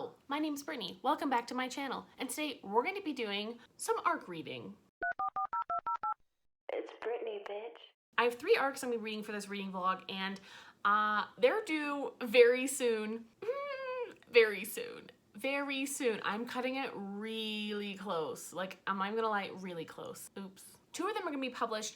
Hello, my name's Brittany. Welcome back to my channel. And today we're going to be doing some ARC reading. It's Brittany, bitch. I have 3 ARCs I'm going to be reading for this reading vlog, and they're due very soon. Very soon. Very soon. I'm cutting it really close. Like, I'm not even gonna lie, really close. Oops. 2 of them are gonna be published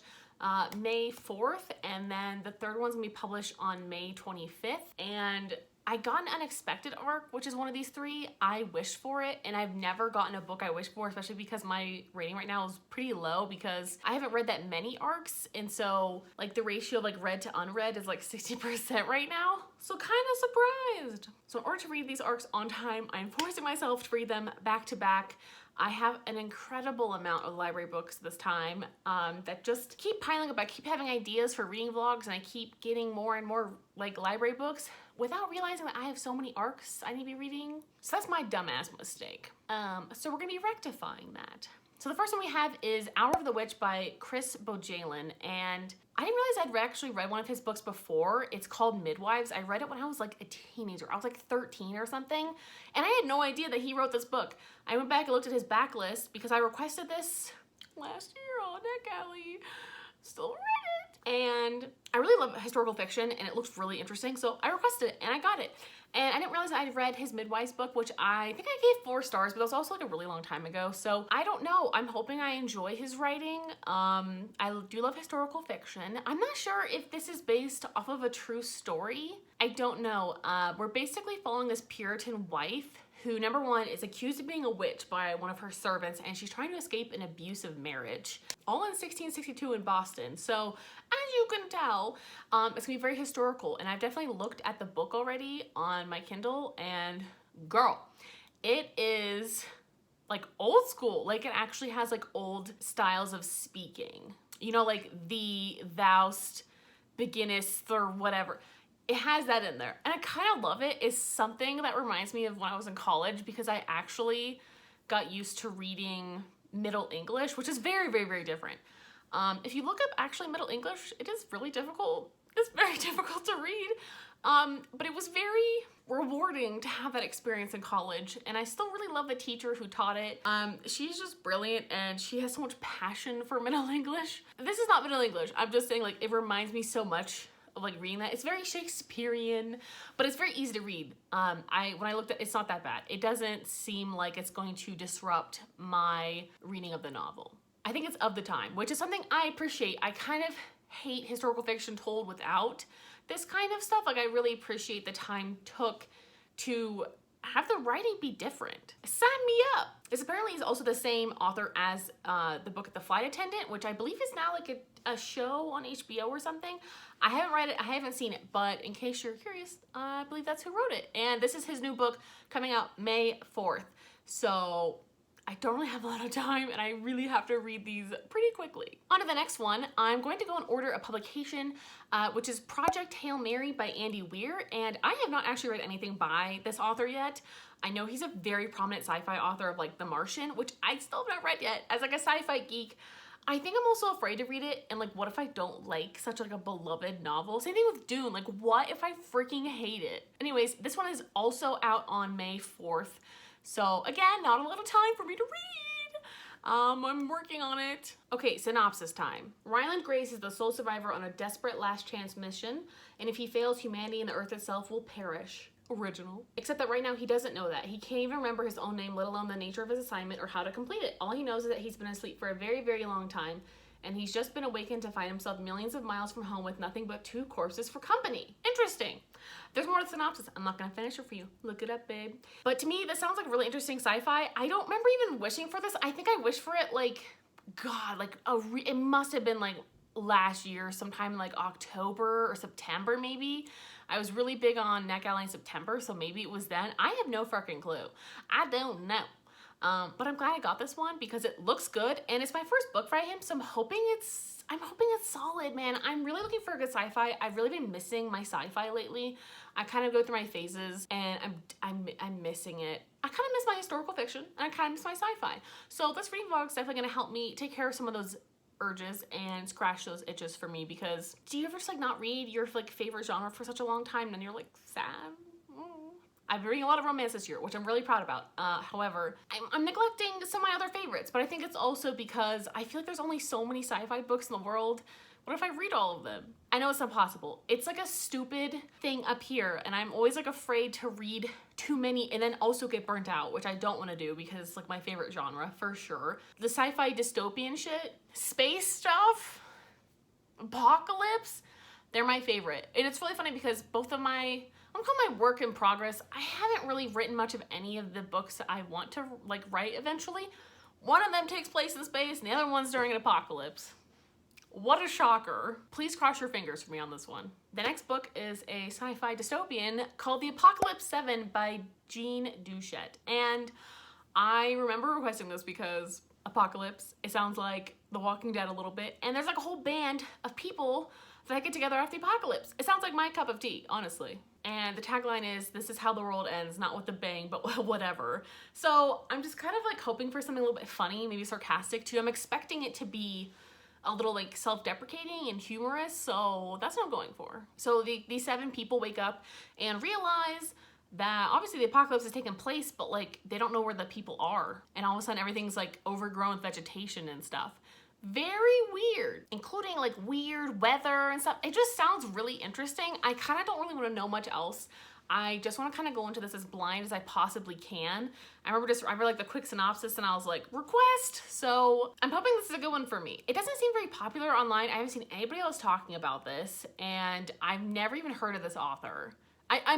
May 4th, and then the 3rd one's gonna be published on May 25th. And I got an unexpected ARC, which is one of these 3. I wished for it, and I've never gotten a book I wished for, especially because my rating right now is pretty low because I haven't read that many ARCs, and so like the ratio of like read to unread is like 60% right now. So kind of surprised. So in order to read these ARCs on time, I'm forcing myself to read them back to back. I have an incredible amount of library books this time that just keep piling up. I keep having ideas for reading vlogs, and I keep getting more and more like library books without realizing that I have so many ARCs I need to be reading. So that's my dumbass mistake. So we're gonna be rectifying that. So the first one we have is Hour of the Witch by Chris Bojalen, and I didn't realize I'd actually read one of his books before. It's called Midwives. I read it when I was like a teenager. I was like 13 or something, and I had no idea that he wrote this book. I went back and looked at his backlist because I requested this last year on Netgalley. Still read it. And I really love historical fiction, and it looks really interesting, so I requested it and I got it. And I didn't realize I'd read his Midwives book, which I think I gave 4 stars, but that was also like a really long time ago. So I don't know. I'm hoping I enjoy his writing. I do love historical fiction. I'm not sure if this is based off of a true story. I don't know. We're basically following this Puritan wife who, number one, is accused of being a witch by one of her servants, and she's trying to escape an abusive marriage. All in 1662 in Boston. So, as you can tell, it's gonna be very historical, and I've definitely looked at the book already on my Kindle, and girl, it is like old school. Like, it actually has like old styles of speaking. You know, like the thou'st, beginnest, or whatever. It has that in there, and I kind of love it. It's something that reminds me of when I was in college, because I actually got used to reading Middle English, which is very, very, very different. If you look up actually Middle English, it is really difficult. It's very difficult to read, but it was very rewarding to have that experience in college, and I still really love the teacher who taught it. She's just brilliant, and she has so much passion for Middle English. This is not Middle English. I'm just saying, like, it reminds me so much of like reading that. It's very Shakespearean, but it's very easy to read. When I looked at it, it's not that bad. It doesn't seem like it's going to disrupt my reading of the novel. I think it's of the time, which is something I appreciate. I kind of hate historical fiction told without this kind of stuff. Like, I really appreciate the time took to have the writing be different. Sign me up. This apparently is also the same author as the book The Flight Attendant, which I believe is now like a show on HBO or something. I haven't read it, I haven't seen it, but in case you're curious, I believe that's who wrote it. And this is his new book coming out May 4th. So I don't really have a lot of time, and I really have to read these pretty quickly. On to the next one. I'm going to go in order of publication, which is Project Hail Mary by Andy Weir, and I have not actually read anything by this author yet. I know he's a very prominent sci-fi author of like The Martian, which I still have not read yet. As like a sci-fi geek, I think I'm also afraid to read it, and like, what if I don't like such like a beloved novel? Same thing with Dune. Like, what if I freaking hate it? Anyways, this one is also out on May 4th. So again, not a lot of time for me to read. I'm working on it. Okay, synopsis time. Ryland Grace is the sole survivor on a desperate last chance mission, and if he fails, humanity and the earth itself will perish. Original. Except that right now he doesn't know that. He can't even remember his own name, let alone the nature of his assignment or how to complete it. All he knows is that he's been asleep for a very, very long time, and he's just been awakened to find himself millions of miles from home with nothing but 2 corpses for company. Interesting. There's more to the synopsis. I'm not gonna finish it for you. Look it up, babe. But to me, this sounds like really interesting sci-fi. I don't remember even wishing for this. I think I wished for it like, God, like it must have been like last year, sometime in like October or September maybe. I was really big on Netgalley in September, so maybe it was then. I have no fucking clue. I don't know. But I'm glad I got this one because it looks good, and it's my first book by him, so I'm hoping it's solid, man. I'm really looking for a good sci-fi. I've really been missing my sci-fi lately. I kind of go through my phases, and I'm missing it. I kind of miss my historical fiction, and I kind of miss my sci-fi. So this reading vlog is definitely gonna help me take care of some of those urges and scratch those itches for me, because do you ever just like not read your like favorite genre for such a long time and then you're like sad? I've been reading a lot of romance this year, which I'm really proud about. However, I'm neglecting some of my other favorites, but I think it's also because I feel like there's only so many sci-fi books in the world. What if I read all of them? I know it's impossible. It's like a stupid thing up here, and I'm always like afraid to read too many and then also get burnt out, which I don't want to do because it's like my favorite genre for sure. The sci-fi dystopian shit, space stuff, apocalypse, they're my favorite. And it's really funny because both of my, I'm gonna call my work in progress, I haven't really written much of any of the books that I want to like write eventually. One of them takes place in space and the other one's during an apocalypse. What a shocker. Please cross your fingers for me on this one. The next book is a sci-fi dystopian called The Apocalypse 7 by Jean Duchette. And I remember requesting this because Apocalypse, it sounds like The Walking Dead a little bit, and there's like a whole band of people that get together after the apocalypse. It sounds like my cup of tea, honestly. And the tagline is, this is how the world ends, not with a bang, but whatever. So I'm just kind of like hoping for something a little bit funny, maybe sarcastic too. I'm expecting it to be a little like self-deprecating and humorous, so that's what I'm going for. So these 7 people wake up and realize that obviously the apocalypse has taken place, but like they don't know where the people are. And all of a sudden everything's like overgrown with vegetation and stuff. Very weird, including like weird weather and stuff. It just sounds really interesting. I kind of don't really want to know much else. I just want to kind of go into this as blind as I possibly can. I read like the quick synopsis and I was like, request. So I'm hoping this is a good one for me. It doesn't seem very popular online. I haven't seen anybody else talking about this, and I've never even heard of this author.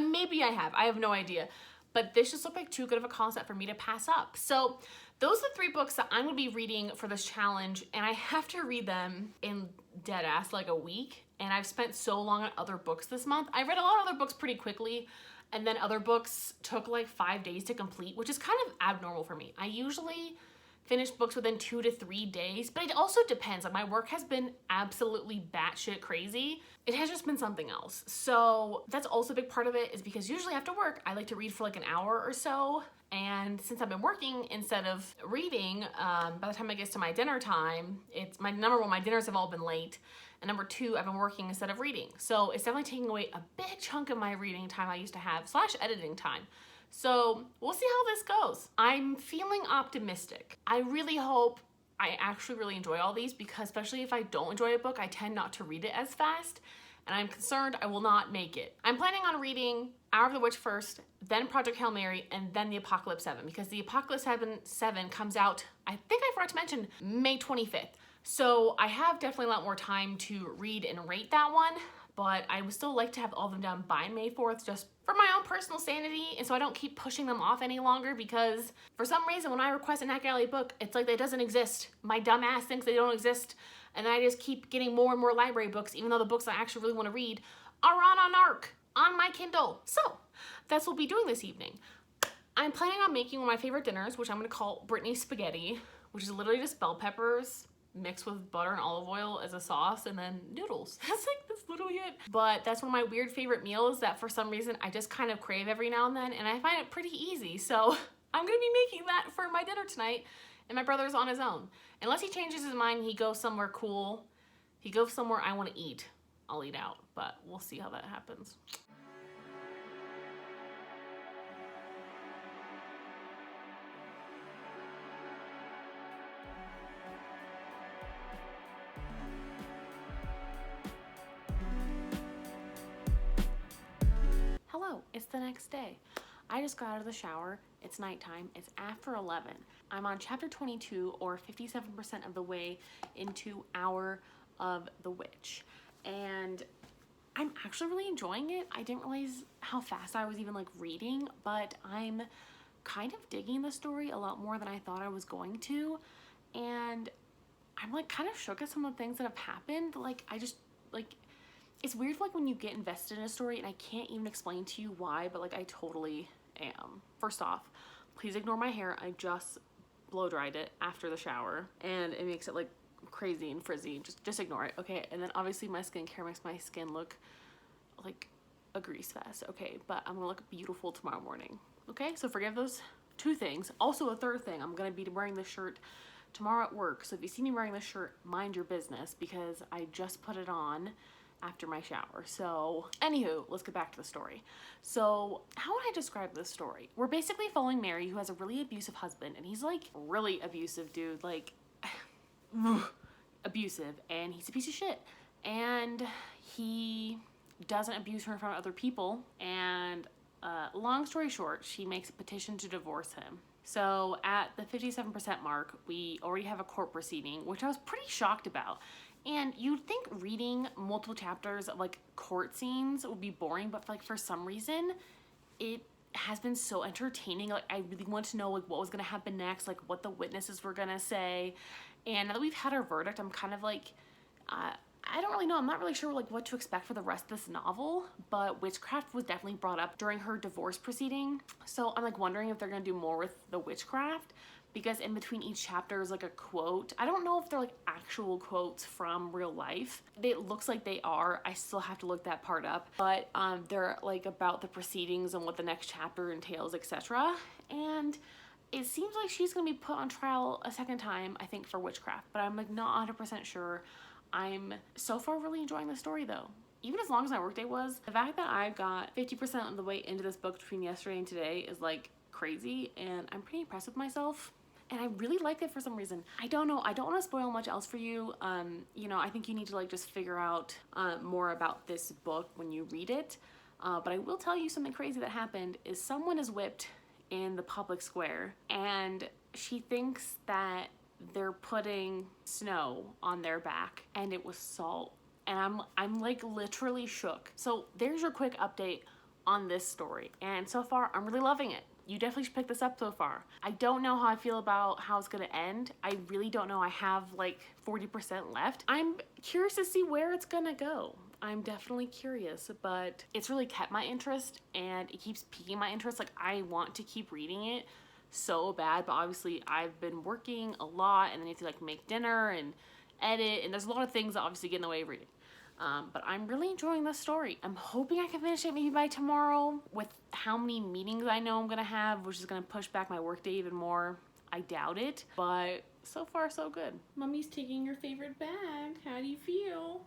Maybe I have no idea, but this just looked like too good of a concept for me to pass up. So those are the 3 books that I'm gonna be reading for this challenge, and I have to read them in dead ass like a week. And I've spent so long on other books this month. I read a lot of other books pretty quickly, and then other books took like 5 days to complete, which is kind of abnormal for me. I usually finish books within 2 to 3 days, but it also depends. Like my work has been absolutely batshit crazy. It has just been something else. So that's also a big part of it, is because usually after work, I like to read for like an hour or so. And since I've been working instead of reading, by the time it gets to my dinner time, it's my number 1, my dinners have all been late. And number 2, I've been working instead of reading. So it's definitely taking away a big chunk of my reading time I used to have, / editing time. So we'll see how this goes. I'm feeling optimistic. I really hope I actually really enjoy all these, because especially if I don't enjoy a book, I tend not to read it as fast. And I'm concerned I will not make it. I'm planning on reading Hour of the Witch first, then Project Hail Mary, and then The Apocalypse 7, because The Apocalypse 7 comes out, I think I forgot to mention, May 25th. So I have definitely a lot more time to read and rate that one, but I would still like to have all of them done by May 4th, just for my own personal sanity, and so I don't keep pushing them off any longer, because for some reason when I request a Netgalley book, it's like it doesn't exist. My dumb ass thinks they don't exist, and then I just keep getting more and more library books, even though the books I actually really want to read are on ARC, on my Kindle. So that's what we'll be doing this evening. I'm planning on making one of my favorite dinners, which I'm going to call Brittany's Spaghetti, which is literally just bell peppers mixed with butter and olive oil as a sauce, and then noodles. That's literally it. But that's one of my weird favorite meals that for some reason I just kind of crave every now and then, and I find it pretty easy. So I'm gonna be making that for my dinner tonight, and my brother's on his own. Unless he changes his mind, he goes somewhere cool, he goes somewhere I want to eat, I'll eat out, but we'll see how that happens. Hello, it's the next day. I just got out of the shower. It's nighttime. It's after 11. I'm on chapter 22, or 57% of the way into Hour of the Witch. And I'm actually really enjoying it. I didn't realize how fast I was even like reading, but I'm kind of digging the story a lot more than I thought I was going to. And I'm like kind of shook at some of the things that have happened. Like I just like, it's weird like when you get invested in a story, and I can't even explain to you why, but like I totally am. First off, please ignore my hair. I just blow dried it after the shower, and it makes it like crazy and frizzy. Just ignore it, okay? And then obviously my skincare makes my skin look like a grease fest, okay? But I'm gonna look beautiful tomorrow morning, okay? So forgive those 2 things. Also, a 3rd thing, I'm gonna be wearing this shirt tomorrow at work. So if you see me wearing this shirt, mind your business, because I just put it on after my shower. So anywho, let's get back to the story. So how would I describe this story? We're basically following Mary, who has a really abusive husband, and he's like really abusive, dude, like abusive, and he's a piece of shit. And he doesn't abuse her in front of other people, and long story short, she makes a petition to divorce him. So at the 57% mark, we already have a court proceeding, which I was pretty shocked about. And you'd think reading multiple chapters of like court scenes would be boring, but for some reason, it has been so entertaining. Like, I really want to know like what was gonna happen next, like what the witnesses were gonna say. And now that we've had our verdict, I'm kind of like, I don't really know. I'm not really sure like what to expect for the rest of this novel, but witchcraft was definitely brought up during her divorce proceeding. So I'm like wondering if they're gonna do more with the witchcraft, because in between each chapter is like a quote. I don't know if they're like actual quotes from real life. It looks like they are. I still have to look that part up, but they're like about the proceedings and what the next chapter entails, etc. And it seems like she's gonna be put on trial a second time, I think, for witchcraft, but I'm like not 100% sure. I'm so far really enjoying the story though. Even as long as my workday was, the fact that I got 50% of the way into this book between yesterday and today is like crazy, and I'm pretty impressed with myself. And I really liked it for some reason. I don't know. I don't want to spoil much else for you. You know, I think you need to like just figure out more about this book when you read it. But I will tell you something crazy that happened is someone is whipped in the public square, and she thinks that they're putting snow on their back and it was salt, and I'm like literally shook. So there's your quick update on this story, and so far I'm really loving it. You definitely should pick this up so far. I don't know how I feel about how it's gonna end. I really don't know. I have like 40% left. I'm curious to see where it's gonna go. I'm definitely curious, but it's really kept my interest and it keeps piquing my interest. Like, I want to keep reading it so bad, but obviously I've been working a lot, and then you have to like make dinner and edit, and there's a lot of things that obviously get in the way of reading. But I'm really enjoying this story. I'm hoping I can finish it maybe by tomorrow. With how many meetings I know I'm gonna have, which is gonna push back my workday even more, I doubt it, but so far so good. Mommy's taking your favorite bag. How do you feel?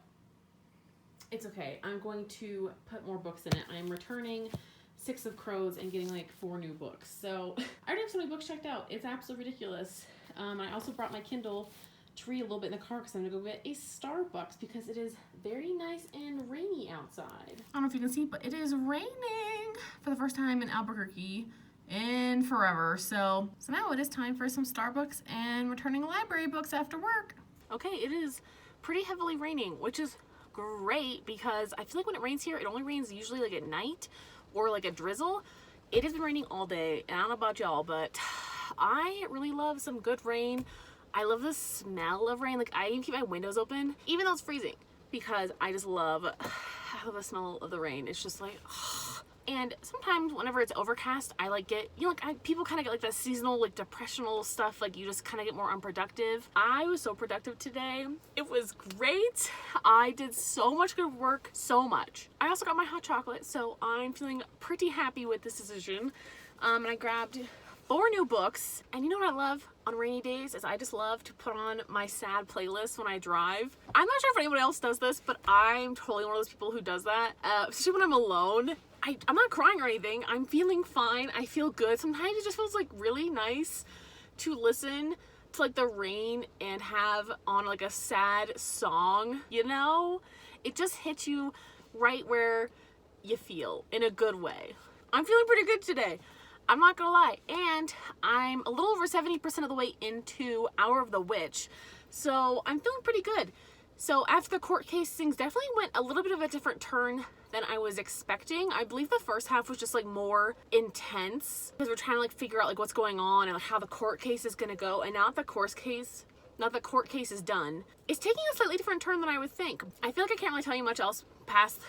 It's okay. I'm going to put more books in it. I'm returning 6 of Crows and getting like 4 new books. So I already have so many books checked out. It's absolutely ridiculous. I also brought my Kindle to read a little bit in the car because I'm gonna go get a Starbucks because it is very nice and rainy outside. I don't know if you can see, but it is raining for the first time in Albuquerque in forever. So now it is time for some Starbucks and returning library books after work. Okay, it is pretty heavily raining, which is great because I feel like when it rains here, it only rains usually like at night or like a drizzle. It has been raining all day, and I don't know about y'all, but I really love some good rain. I love the smell of rain. Like, I even keep my windows open, even though it's freezing, because I just love the smell of the rain. It's just like, and sometimes whenever it's overcast, I like get, you know, like people kind of get like that seasonal, like depressional stuff. Like, you just kind of get more unproductive. I was so productive today. It was great. I did so much good work, so much. I also got my hot chocolate, so I'm feeling pretty happy with this decision. And I grabbed 4 new books. And you know what I love on rainy days is I just love to put on my sad playlist when I drive. I'm not sure if anyone else does this, but I'm totally one of those people who does that, especially when I'm alone. I'm not crying or anything. I'm feeling fine. I feel good. Sometimes it just feels like really nice to listen to like the rain and have on like a sad song, you know? It just hits you right where you feel in a good way. I'm feeling pretty good today. I'm not gonna lie. And I'm a little over 70% of the way into Hour of the Witch. So I'm feeling pretty good. So after the court case, things definitely went a little bit of a different turn than I was expecting. I believe the first half was just like more intense because we're trying to like figure out like what's going on and like how the court case is gonna go. And now that the court case is done, it's taking a slightly different turn than I would think. I feel like I can't really tell you much else past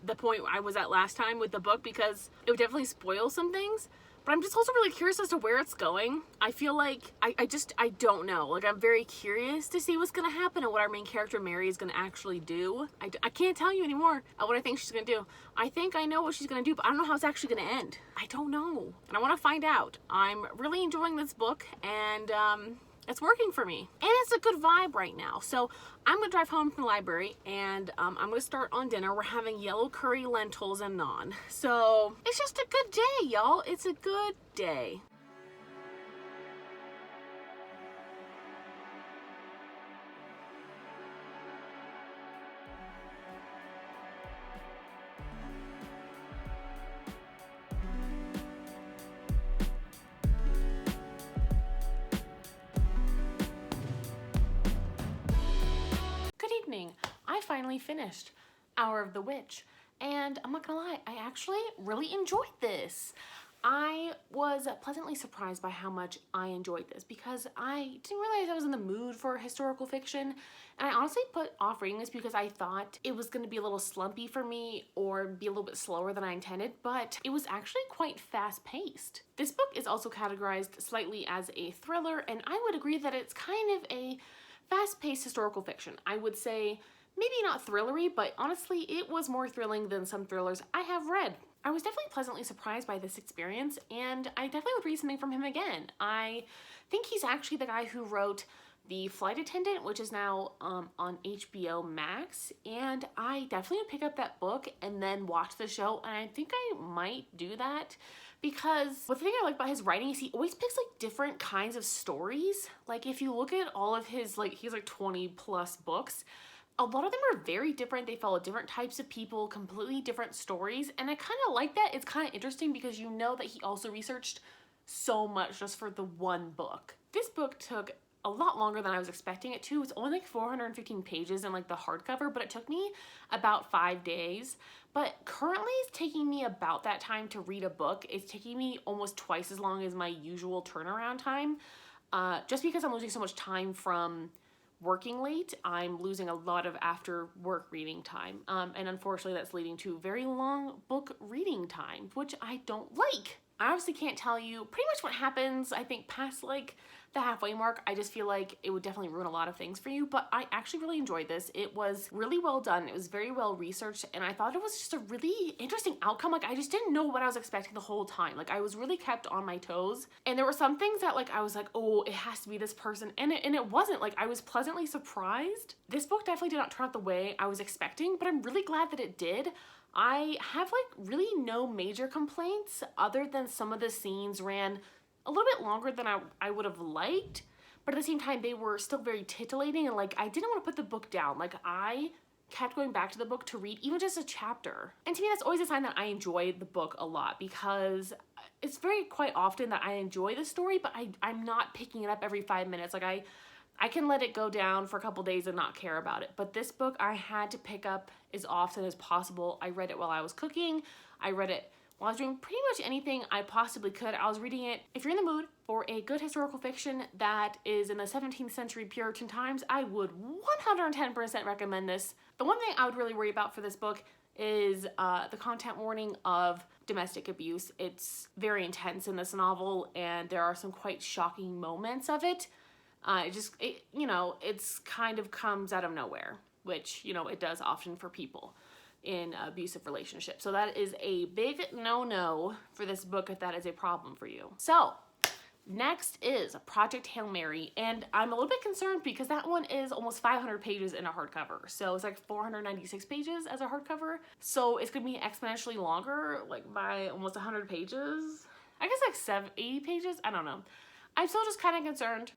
the point I was at last time with the book because it would definitely spoil some things. But I'm just also really curious as to where it's going. I feel like I don't know. Like, I'm very curious to see what's gonna happen and what our main character Mary is gonna actually do. I can't tell you anymore what I think she's gonna do. I think I know what she's gonna do, but I don't know how it's actually gonna end. I don't know, and I want to find out. I'm really enjoying this book, and It's working for me. And it's a good vibe right now. So I'm gonna drive home from the library and I'm gonna start on dinner. We're having yellow curry, lentils, and naan. So it's just a good day, y'all. It's a good day. Evening. I finally finished Hour of the Witch, and I'm not gonna lie, I actually really enjoyed this. I was pleasantly surprised by how much I enjoyed this because I didn't realize I was in the mood for historical fiction, and I honestly put off reading this because I thought it was going to be a little slumpy for me or be a little bit slower than I intended, but it was actually quite fast-paced. This book is also categorized slightly as a thriller, and I would agree that it's kind of a fast-paced historical fiction. I would say maybe not thrillery, but honestly, it was more thrilling than some thrillers I have read. I was definitely pleasantly surprised by this experience, and I definitely would read something from him again. I think he's actually the guy who wrote The Flight Attendant, which is now on HBO Max, and I definitely would pick up that book and then watch the show, and I think I might do that. Because the thing I like about his writing is he always picks like different kinds of stories. Like if you look at all of his, like he has like 20 plus books, a lot of them are very different. They follow different types of people, completely different stories. And I kind of like that. It's kind of interesting because you know that he also researched so much just for the one book. This book took a lot longer than I was expecting it to. It's only like 415 pages in like the hardcover, but it took me about 5 days. But currently it's taking me about that time to read a book. It's taking me almost twice as long as my usual turnaround time. Just because I'm losing so much time from working late, I'm losing a lot of after work reading time. And unfortunately that's leading to very long book reading time, which I don't like. I obviously can't tell you pretty much what happens, I think, past like the halfway mark. I just feel like it would definitely ruin a lot of things for you, but I actually really enjoyed this. It was really well done. It was very well researched, and I thought it was just a really interesting outcome. Like, I just didn't know what I was expecting the whole time. Like, I was really kept on my toes, and there were some things that like I was like, oh, it has to be this person, and it wasn't. Like, I was pleasantly surprised. This book definitely did not turn out the way I was expecting, but I'm really glad that it did. I have like really no major complaints other than some of the scenes ran a little bit longer than I would have liked, but at the same time they were still very titillating, and like I didn't want to put the book down. Like I kept going back to the book to read even just a chapter. And to me that's always a sign that I enjoy the book a lot, because it's very quite often that I enjoy the story, but I'm not picking it up every 5 minutes. Like I can let it go down for a couple days and not care about it. But this book I had to pick up as often as possible. I read it while I was cooking. I read it while I was doing pretty much anything I possibly could. I was reading it. If you're in the mood for a good historical fiction that is in the 17th century Puritan times, I would 110% recommend this. The one thing I would really worry about for this book is the content warning of domestic abuse. It's very intense in this novel, and there are some quite shocking moments of it. It's kind of comes out of nowhere, which, it does often for people in abusive relationships. So that is a big no-no for this book if that is a problem for you. So next is Project Hail Mary, and I'm a little bit concerned because that one is almost 500 pages in a hardcover. So it's like 496 pages as a hardcover. So it's gonna be exponentially longer, like by almost 100 pages. I guess like 80 pages, I don't know. I'm still just kind of concerned.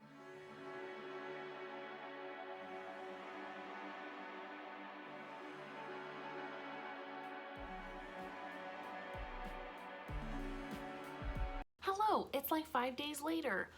Hello, it's like 5 days later,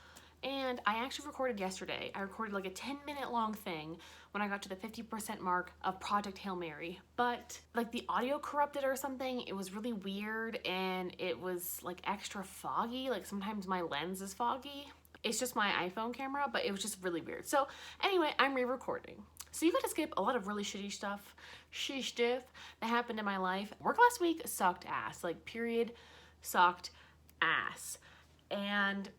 and I actually recorded yesterday. I recorded like a 10-minute long thing when I got to the 50% mark of Project Hail Mary, but like the audio corrupted or something. It was really weird, and it was like extra foggy. Like sometimes my lens is foggy. It's just my iPhone camera, but it was just really weird. So anyway, I'm re-recording. So you got to skip a lot of really shitty stuff that happened in my life. Work last week sucked ass, like period, sucked ass, and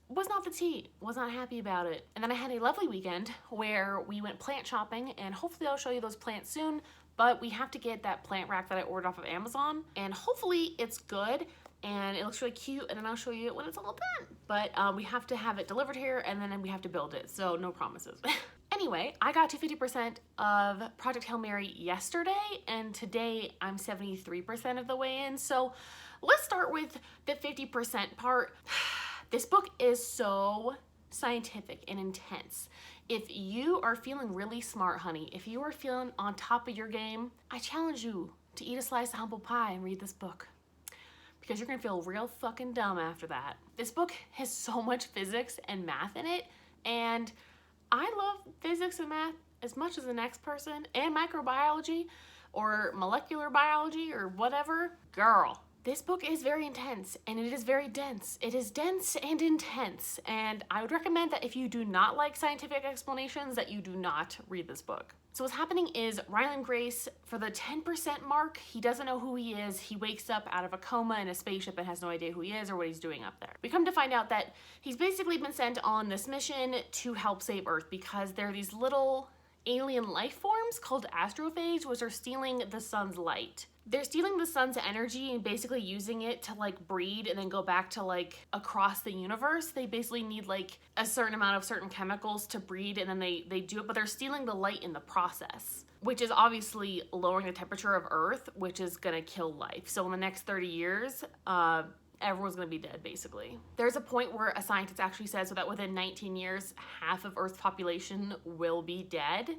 was not the tea, was not happy about it. And then I had a lovely weekend where we went plant shopping, and hopefully I'll show you those plants soon, but we have to get that plant rack that I ordered off of Amazon, and hopefully it's good. and it looks really cute, and then I'll show you it when it's all done. But we have to have it delivered here, and then we have to build it, so no promises. Anyway, I got to 50% of Project Hail Mary yesterday, and today I'm 73% of the way in. So let's start with the 50% part. This book is so scientific and intense. If you are feeling really smart, honey, if you are feeling on top of your game, I challenge you to eat a slice of humble pie and read this book, because you're gonna feel real fucking dumb after that. This book has so much physics and math in it, and I love physics and math as much as the next person, and microbiology or molecular biology or whatever. Girl, this book is very intense, and it is very dense. It is dense and intense, and I would recommend that if you do not like scientific explanations, that you do not read this book. So what's happening is Ryland Grace, for the 10% mark, he doesn't know who he is. He wakes up out of a coma in a spaceship and has no idea who he is or what he's doing up there. We come to find out that he's basically been sent on this mission to help save Earth, because there are these little alien life forms called astrophages, which are stealing the sun's light. They're stealing the sun's energy and basically using it to like breed and then go back to like across the universe. They basically need like a certain amount of certain chemicals to breed, and then they do it, but they're stealing the light in the process, which is obviously lowering the temperature of Earth, which is gonna kill life. So in the next 30 years, everyone's gonna be dead, basically. There's a point where a scientist actually says so that within 19 years, half of Earth's population will be dead,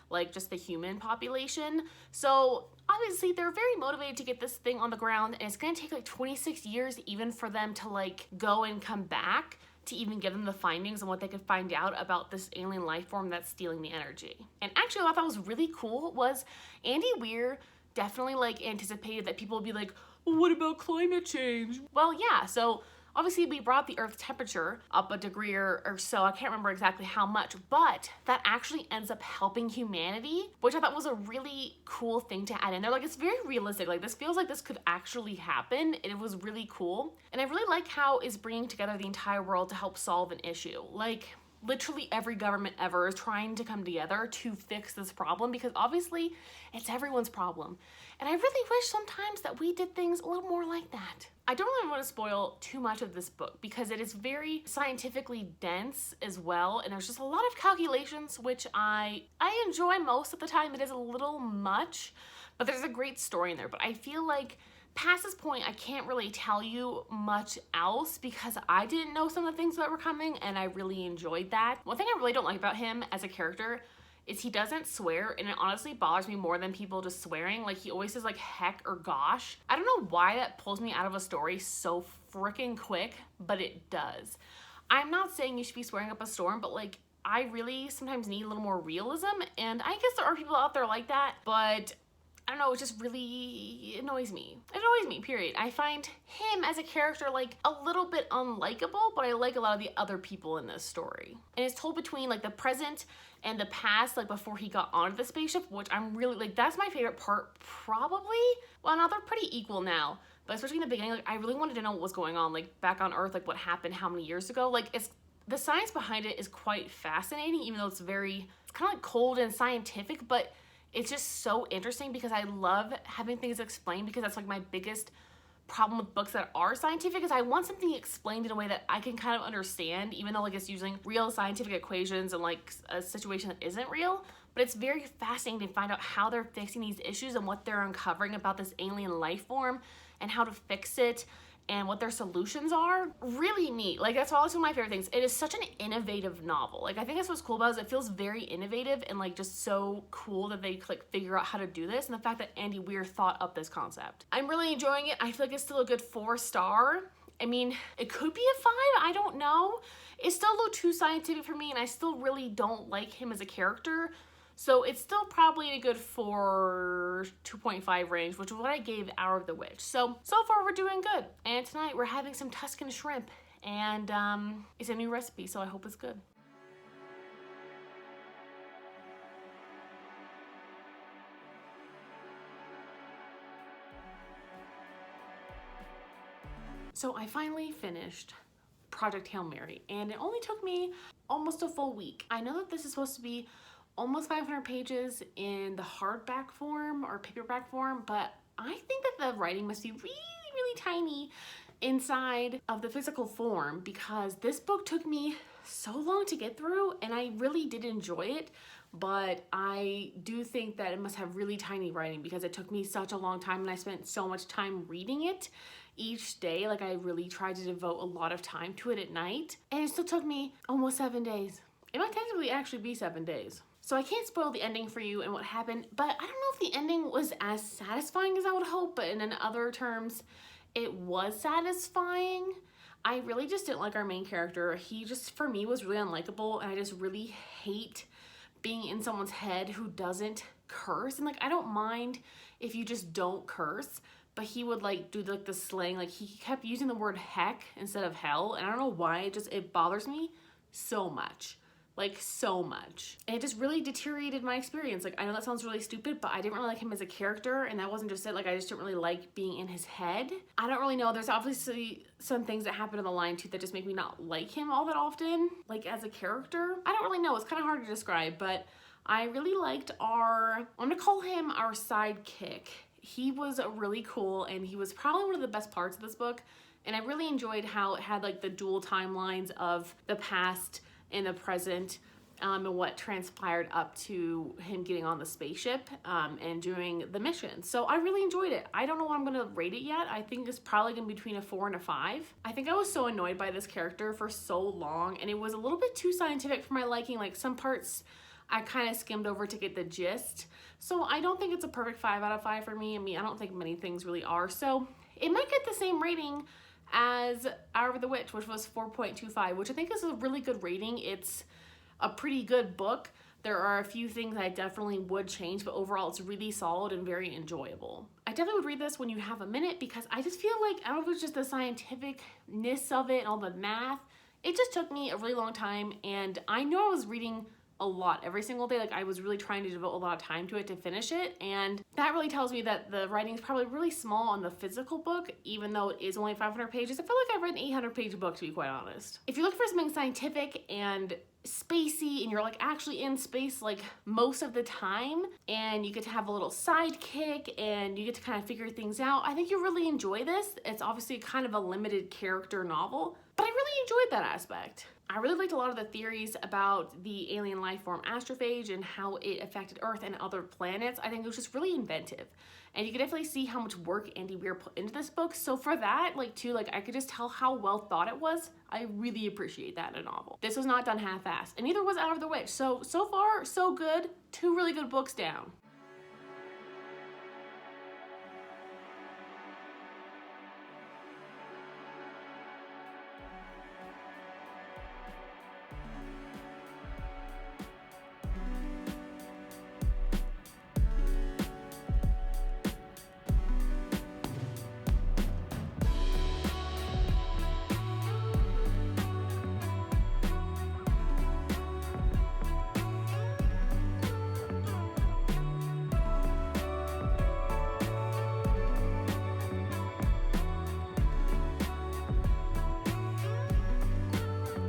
like just the human population. So obviously they're very motivated to get this thing on the ground, and it's gonna take like 26 years even for them to like go and come back to even give them the findings and what they could find out about this alien life form that's stealing the energy. And actually what I thought was really cool was Andy Weir definitely like anticipated that people would be like, well, what about climate change? Well, yeah, so obviously we brought the Earth's temperature up a degree or so, I can't remember exactly how much, but that actually ends up helping humanity, which I thought was a really cool thing to add in there. Like, it's very realistic. Like, this feels like this could actually happen, and it was really cool. And I really like how it's bringing together the entire world to help solve an issue. Like, literally every government ever is trying to come together to fix this problem, because obviously it's everyone's problem. And I really wish sometimes that we did things a little more like that. I don't really want to spoil too much of this book because it is very scientifically dense as well, and there's just a lot of calculations, which I enjoy most of the time. It is a little much, but there's a great story in there. But I feel like past this point, I can't really tell you much else because I didn't know some of the things that were coming, and I really enjoyed that. One thing I really don't like about him as a character is he doesn't swear, and it honestly bothers me more than people just swearing. Like, he always says like heck or gosh. I don't know why that pulls me out of a story so freaking quick, but it does. I'm not saying you should be swearing up a storm, but like, I really sometimes need a little more realism, and I guess there are people out there like that, but I don't know, it just really annoys me. It annoys me, period. I find him as a character like a little bit unlikable, but I like a lot of the other people in this story. And it's told between like the present and the past, like before he got onto the spaceship, which I'm really like, that's my favorite part probably. Well, no, they're pretty equal now, but especially in the beginning, like I really wanted to know what was going on, like back on Earth, like what happened how many years ago. Like, it's the science behind it is quite fascinating, even though it's kind of like cold and scientific, but it's just so interesting because I love having things explained, because that's like my biggest problem with books that are scientific is I want something explained in a way that I can kind of understand, even though like it's using real scientific equations and like a situation that isn't real. But it's very fascinating to find out how they're fixing these issues and what they're uncovering about this alien life form and how to fix it and what their solutions are. Really neat. Like, that's always one of my favorite things. It is such an innovative novel. Like, I think that's what's cool about it, is it feels very innovative and like just so cool that they like figure out how to do this, and the fact that Andy Weir thought up this concept. I'm really enjoying it. I feel like it's still a good 4-star. I mean, it could be a 5, I don't know. It's still a little too scientific for me, and I still really don't like him as a character. So it's still probably a good 4, 2.5 range, which is what I gave Hour of the Witch. So far we're doing good. And tonight we're having some Tuscan shrimp, and it's a new recipe, so I hope it's good. So I finally finished Project Hail Mary, and it only took me almost a full week. I know that this is supposed to be almost 500 pages in the hardback form or paperback form, but I think that the writing must be really, really tiny inside of the physical form, because this book took me so long to get through and I really did enjoy it. But I do think that it must have really tiny writing because it took me such a long time and I spent so much time reading it each day. Like I really tried to devote a lot of time to it at night, and it still took me almost 7 days. It might technically actually be 7 days. So I can't spoil the ending for you and what happened, but I don't know if the ending was as satisfying as I would hope, but in other terms, it was satisfying. I really just didn't like our main character. He just, for me, was really unlikable, and I just really hate being in someone's head who doesn't curse. And like, I don't mind if you just don't curse, but he would like do like the slang, like he kept using the word heck instead of hell, and I don't know why, it bothers me so much. Like so much. And it just really deteriorated my experience. Like I know that sounds really stupid, but I didn't really like him as a character, and that wasn't just it. Like I just didn't really like being in his head. I don't really know. There's obviously some things that happen in the line too that just make me not like him all that often, like as a character. I don't really know. It's kind of hard to describe, but I really liked I'm gonna call him our sidekick. He was really cool, and he was probably one of the best parts of this book. And I really enjoyed how it had like the dual timelines of the past in the present, and what transpired up to him getting on the spaceship and doing the mission. So I really enjoyed it. I don't know what I'm gonna rate it yet. I think it's probably gonna be between a 4 and a 5. I think I was so annoyed by this character for so long, and it was a little bit too scientific for my liking. Like some parts I kind of skimmed over to get the gist. So I don't think it's a perfect 5 out of 5 for me. I mean, I don't think many things really are. So it might get the same rating as Hour of the Witch, which was 4.25, which I think is a really good rating. It's a pretty good book. There are a few things I definitely would change, but overall it's really solid and very enjoyable. I definitely would read this when you have a minute, because I just feel like, I don't know if it's just the scientificness of it and all the math. It just took me a really long time, and I knew I was reading a lot every single day. Like I was really trying to devote a lot of time to it to finish it, and that really tells me that the writing is probably really small on the physical book, even though it is only 500 pages. I feel like I've read an 800-page book, to be quite honest. If you're looking for something scientific and spacey, and you're like actually in space like most of the time, and you get to have a little sidekick and you get to kind of figure things out, I think you'll really enjoy this. It's obviously kind of a limited character novel, but I really enjoyed that aspect. I really liked a lot of the theories about the alien life form astrophage and how it affected Earth and other planets. I think it was just really inventive. And you can definitely see how much work Andy Weir put into this book. So for that, I could just tell how well thought it was. I really appreciate that in a novel. This was not done half-assed, and neither was Out of the Witch. So far, so good. 2 really good books down.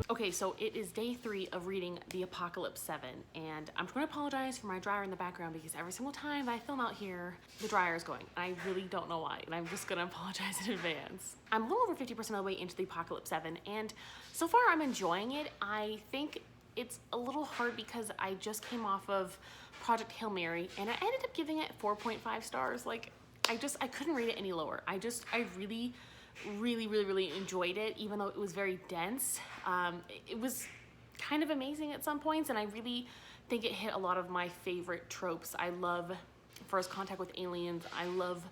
Okay, so it is day 3 of reading The Apocalypse 7, and I'm going to apologize for my dryer in the background because every single time I film out here, the dryer is going. I really don't know why, and I'm just going to apologize in advance. I'm a little over 50% of the way into The Apocalypse 7, and so far I'm enjoying it. I think it's a little hard because I just came off of Project Hail Mary, and I ended up giving it 4.5 stars. Like, I couldn't rate it any lower. I really enjoyed it, even though it was very dense. It was kind of amazing at some points, and I really think it hit a lot of my favorite tropes. I love first contact with aliens. I love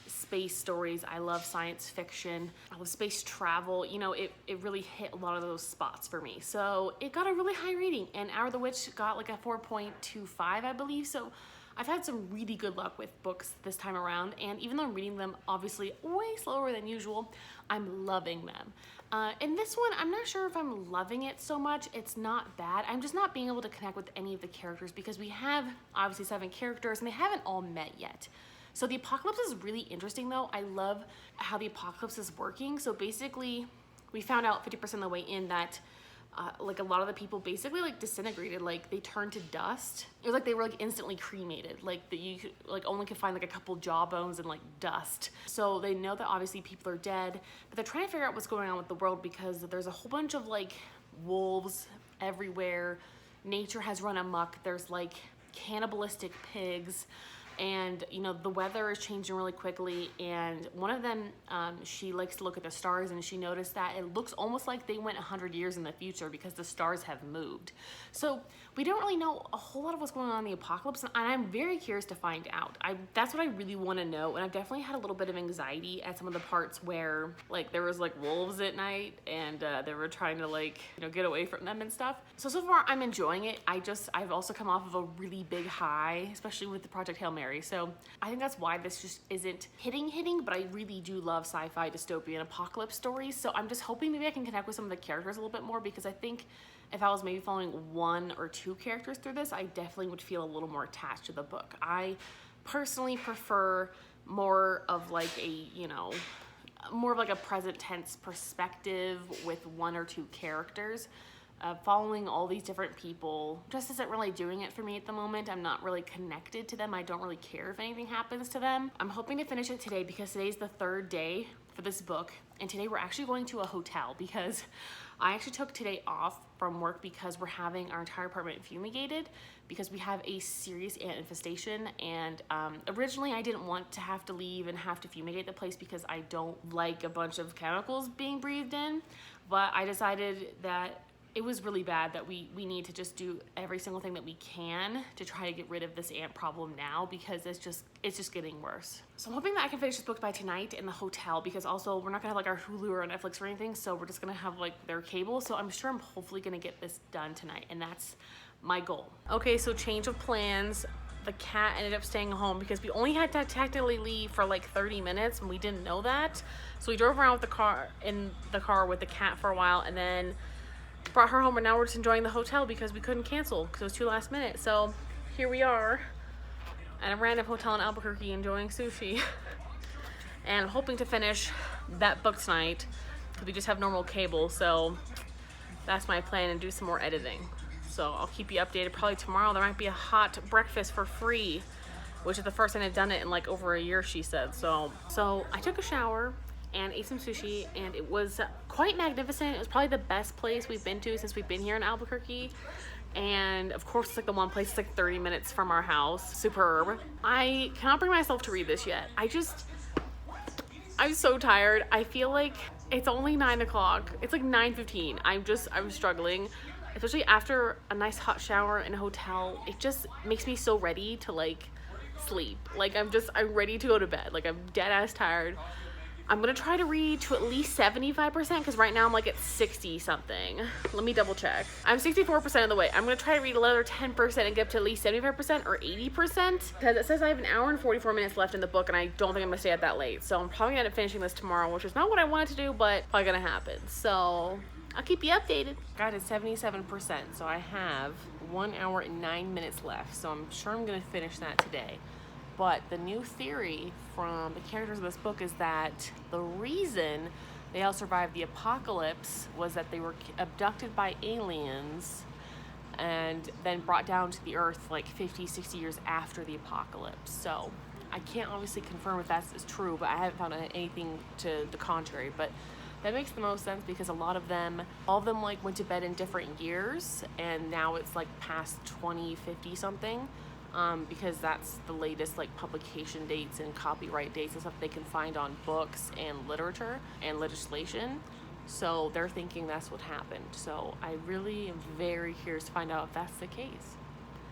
space stories. I love science fiction. I love space travel. You know, it really hit a lot of those spots for me. So it got a really high rating, and Hour of the Witch got like a 4.25, I believe. So I've had some really good luck with books this time around, and even though I'm reading them obviously way slower than usual, I'm loving them. And this one, I'm not sure if I'm loving it so much. It's not bad. I'm just not being able to connect with any of the characters because we have obviously 7 characters and they haven't all met yet. So the apocalypse is really interesting though. I love how the apocalypse is working. So basically, we found out 50% of the way in that like a lot of the people basically like disintegrated, like they turned to dust. It was like they were like instantly cremated, like that you could, like only could find like a couple jawbones and like dust. So they know that obviously people are dead, but they're trying to figure out what's going on with the world because there's a whole bunch of like wolves everywhere. Nature has run amok. There's like cannibalistic pigs, and you know the weather is changing really quickly. And one of them, she likes to look at the stars, and she noticed that it looks almost like they went 100 years in the future because the stars have moved. So we don't really know a whole lot of what's going on in the apocalypse, and I'm very curious to find out. That's what I really want to know, and I've definitely had a little bit of anxiety at some of the parts where like there was like wolves at night, and they were trying to like, you know, get away from them and stuff. So far I'm enjoying it. I've also come off of a really big high, especially with the Project Hail Mary. So I think that's why this just isn't hitting, but I really do love sci-fi dystopian apocalypse stories. So I'm just hoping maybe I can connect with some of the characters a little bit more, because I think if I was maybe following one or two characters through this, I definitely would feel a little more attached to the book. I personally prefer more of like a, you know, more of like a present tense perspective with one or two characters. Following all these different people just isn't really doing it for me at the moment. I'm not really connected to them. I don't really care if anything happens to them. I'm hoping to finish it today because today's the third day for this book, and today we're actually going to a hotel because I actually took today off from work because we're having our entire apartment fumigated because we have a serious ant infestation. And originally I didn't want to have to leave and have to fumigate the place because I don't like a bunch of chemicals being breathed in, but I decided that it was really bad that we need to just do every single thing that we can to try to get rid of this ant problem now, because it's just getting worse. So I'm hoping that I can finish this book by tonight in the hotel, because also we're not gonna have like our Hulu or Netflix or anything, so we're just gonna have like their cable. So I'm sure I'm hopefully gonna get this done tonight, and that's my goal. Okay, so change of plans. The cat ended up staying home because we only had to technically leave for like 30 minutes and we didn't know that. So we drove around with the car with the cat for a while, and then brought her home, and now we're just enjoying the hotel because we couldn't cancel because it was too last minute. So here we are at a random hotel in Albuquerque enjoying sushi and I'm hoping to finish that book tonight because we just have normal cable. So that's my plan, and do some more editing. So I'll keep you updated. Probably tomorrow there might be a hot breakfast for free, which is the first time I've done it in like over a year, she said. So I took a shower and ate some sushi, and it was quite magnificent. It was probably the best place we've been to since we've been here in Albuquerque. And of course, it's like the one place that's like 30 minutes from our house. Superb. I cannot bring myself to read this yet. I'm so tired. I feel like it's only 9 o'clock. It's like 9:15. I'm struggling, especially after a nice hot shower in a hotel. It just makes me so ready to like sleep. Like I'm ready to go to bed. Like I'm dead ass tired. I'm gonna try to read to at least 75% because right now I'm like at 60 something. Let me double check. I'm 64% of the way. I'm gonna try to read another 10% and get up to at least 75% or 80%, because it says I have an hour and 44 minutes left in the book, and I don't think I'm gonna stay at that late. So I'm probably gonna end up finishing this tomorrow, which is not what I wanted to do, but probably gonna happen. So I'll keep you updated. Got it 77%, so I have 1 hour and 9 minutes left. So I'm sure I'm gonna finish that today. But the new theory from the characters of this book is that the reason they all survived the apocalypse was that they were abducted by aliens and then brought down to the earth like 50, 60 years after the apocalypse. So I can't obviously confirm if that is true, but I haven't found anything to the contrary. But that makes the most sense because all of them like went to bed in different years, and now it's like past 2050 something. Because that's the latest like publication dates and copyright dates and stuff they can find on books and literature and legislation. So they're thinking that's what happened. So I really am very curious to find out if that's the case.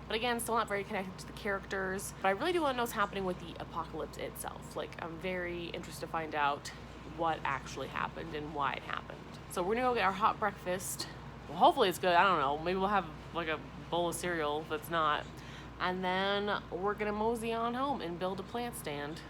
But again, still not very connected to the characters. But I really do want to know what's happening with the apocalypse itself. Like I'm very interested to find out what actually happened and why it happened. So we're gonna go get our hot breakfast. Well, hopefully it's good. I don't know. Maybe we'll have like a bowl of cereal if it's not. And then we're gonna mosey on home and build a plant stand.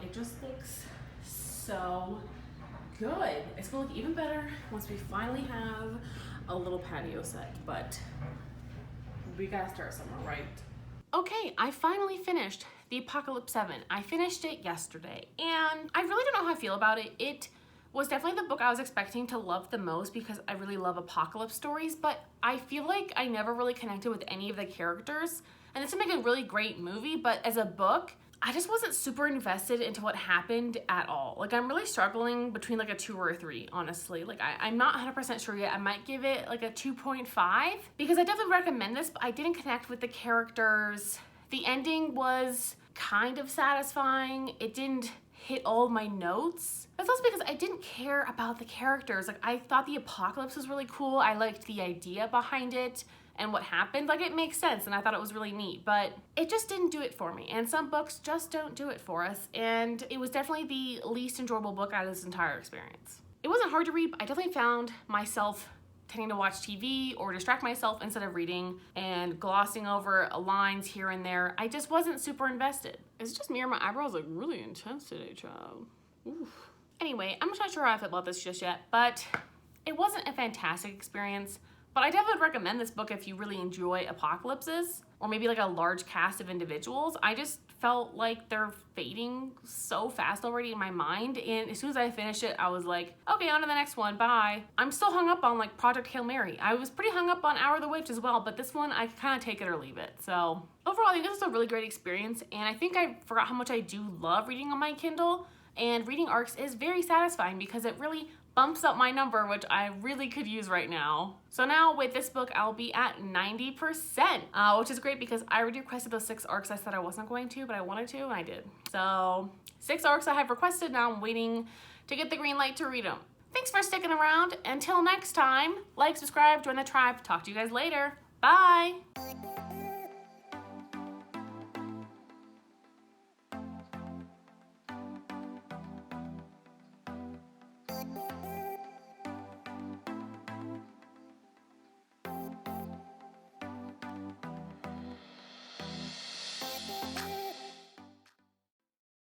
it just looks so good. It's gonna look even better once we finally have a little patio set, but we gotta start somewhere, right? Okay, I finally finished The Apocalypse 7. I finished it yesterday, and I really don't know how I feel about it. It was definitely the book I was expecting to love the most because I really love apocalypse stories, but I feel like I never really connected with any of the characters. And this would make a really great movie, but as a book, I just wasn't super invested into what happened at all. Like, I'm really struggling between like a 2 or a 3, honestly. Like, I'm not 100% sure yet. I might give it like a 2.5 because I definitely recommend this, but I didn't connect with the characters. The ending was kind of satisfying. It didn't hit all of my notes. That's also because I didn't care about the characters. Like, I thought the apocalypse was really cool. I liked the idea behind it and what happened. Like, it makes sense, and I thought it was really neat, but it just didn't do it for me. And some books just don't do it for us, and it was definitely the least enjoyable book out of this entire experience. It wasn't hard to read, but I definitely found myself tending to watch TV or distract myself instead of reading and glossing over lines here and there. I just wasn't super invested. Is it just me or my eyebrows look really intense today, child? Oof. Anyway, I'm not sure how I feel about this just yet, but it wasn't a fantastic experience. But I definitely would recommend this book if you really enjoy apocalypses or maybe like a large cast of individuals. I just felt like they're fading so fast already in my mind, and as soon as I finished it, I was like, okay, on to the next one, bye. I'm still hung up on like Project Hail Mary. I was pretty hung up on Hour of the Witch as well, but this one I kind of take it or leave it. So overall, I think this was a really great experience, and I think I forgot how much I do love reading on my Kindle, and reading ARCs is very satisfying because it really bumps up my number, which I really could use right now. So now with this book, I'll be at 90%, which is great because I already requested those 6 ARCs I said I wasn't going to, but I wanted to, and I did. So 6 ARCs I have requested, now I'm waiting to get the green light to read them. Thanks for sticking around. Until next time, like, subscribe, join the tribe. Talk to you guys later. Bye.